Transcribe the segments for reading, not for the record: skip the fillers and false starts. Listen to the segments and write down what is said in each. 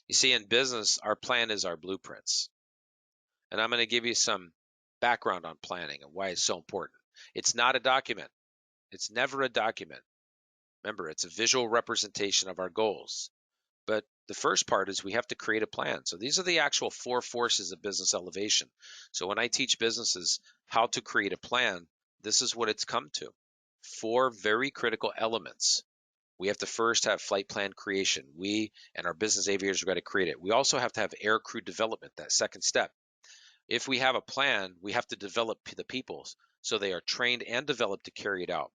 You see, in business, our plan is our blueprints. And I'm going to give you some background on planning and why it's so important. It's not a document. It's never a document. Remember, it's a visual representation of our goals. But the first part is we have to create a plan. So these are the actual four forces of business elevation. So when I teach businesses how to create a plan, this is what it's come to. Four very critical elements. We have to first have flight plan creation. We and our business aviators are going to create it. We also have to have air crew development, that second step. If we have a plan, we have to develop the people so they are trained and developed to carry it out.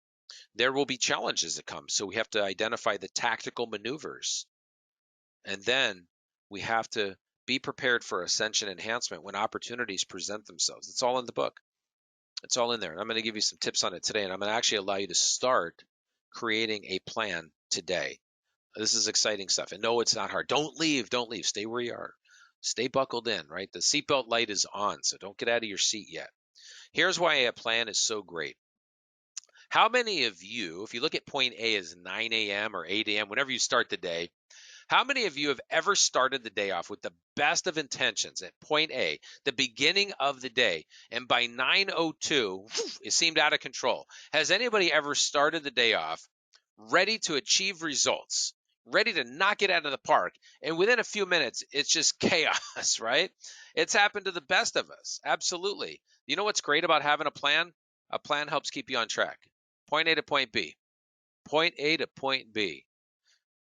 There will be challenges that come, so we have to identify the tactical maneuvers. And then we have to be prepared for ascension enhancement when opportunities present themselves. It's all in the book. It's all in there. And I'm going to give you some tips on it today, and I'm going to actually allow you to start creating a plan today. This is exciting stuff. And no, it's not hard. Don't leave. Don't leave. Stay where you are. Stay buckled in, right? The seatbelt light is on, so don't get out of your seat yet. Here's why a plan is so great. How many of you, if you look at point A as 9 a.m. or 8 a.m., whenever you start the day, how many of you have ever started the day off with the best of intentions at point A, the beginning of the day, and by 9:02, it seemed out of control? Has anybody ever started the day off ready to achieve results, ready to knock it out of the park, and within a few minutes, it's just chaos, right? It's happened to the best of us. Absolutely. You know what's great about having a plan? A plan helps keep you on track. Point A to point B. Point A to point B.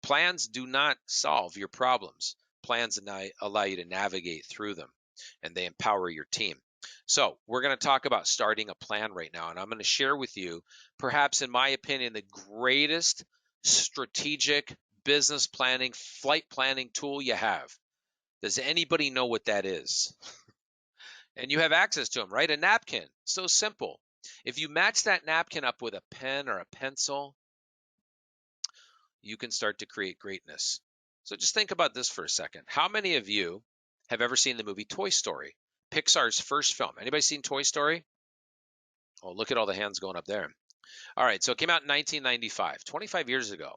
Plans do not solve your problems. Plans allow you to navigate through them, and they empower your team. So we're going to talk about starting a plan right now, and I'm going to share with you, perhaps in my opinion, the greatest strategic business planning, flight planning tool you have. Does anybody know what that is? And you have access to them, right? A napkin. So simple. If you match that napkin up with a pen or a pencil, you can start to create greatness. So just think about this for a second. How many of you have ever seen the movie Toy Story? Pixar's first film. Anybody seen Toy Story? Oh, look at all the hands going up there. All right, so it came out in 1995, 25 years ago,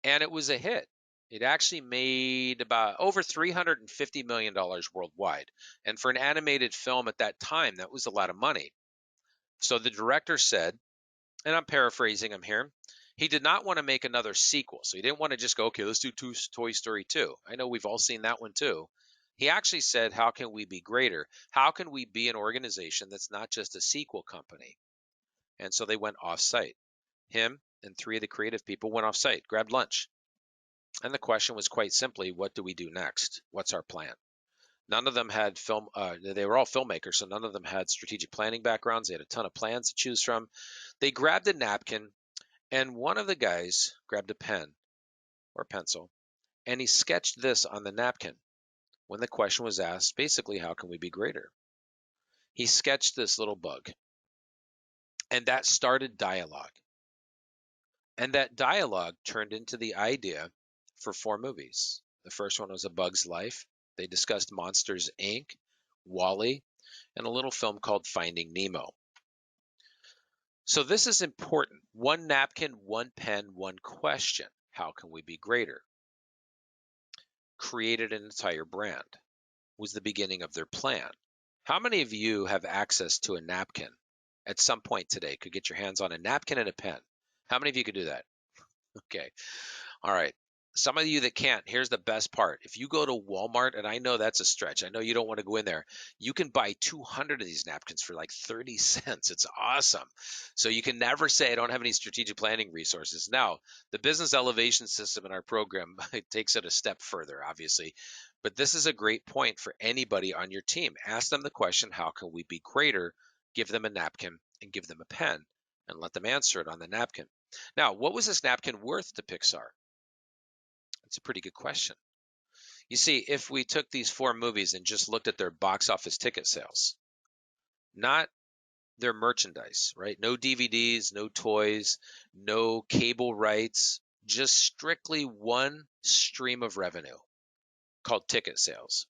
and it was a hit. It actually made about over $350 million worldwide. And for an animated film at that time, that was a lot of money. So the director said, and I'm paraphrasing him here, he did not want to make another sequel. So he didn't want to just go, okay, let's do Toy Story 2. I know we've all seen that one too. He actually said, how can we be greater? How can we be an organization that's not just a sequel company? And so they went off site. Him and three of the creative people went off site, grabbed lunch. And the question was quite simply, what do we do next? What's our plan? None of them had film, they were all filmmakers, so none of them had strategic planning backgrounds. They had a ton of plans to choose from. They grabbed a napkin, and one of the guys grabbed a pen or pencil, and he sketched this on the napkin when the question was asked, basically, how can we be greater? He sketched this little bug, and that started dialogue. And that dialogue turned into the idea for four movies. The first one was A Bug's Life. They discussed Monsters, Inc., Wall-E, and a little film called Finding Nemo. So this is important. One napkin, one pen, one question. How can we be greater? Created an entire brand was the beginning of their plan. How many of you have access to a napkin at some point today? Could get your hands on a napkin and a pen? How many of you could do that? Okay. All right. Some of you that can't, here's the best part. If you go to Walmart, and I know that's a stretch, I know you don't want to go in there, you can buy 200 of these napkins for like 30 cents. It's awesome. So you can never say, I don't have any strategic planning resources. Now, the business elevation system in our program it takes it a step further, obviously. But this is a great point for anybody on your team. Ask them the question, how can we be greater? Give them a napkin and give them a pen and let them answer it on the napkin. Now, what was this napkin worth to Pixar? It's a pretty good question. You see, if we took these four movies and just looked at their box office ticket sales, not their merchandise, right? No DVDs, no toys, no cable rights, just strictly one stream of revenue called ticket sales.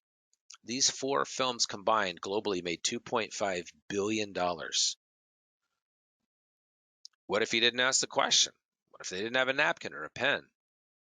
These four films combined globally made $2.5 billion. What if you didn't ask the question? What if they didn't have a napkin or a pen?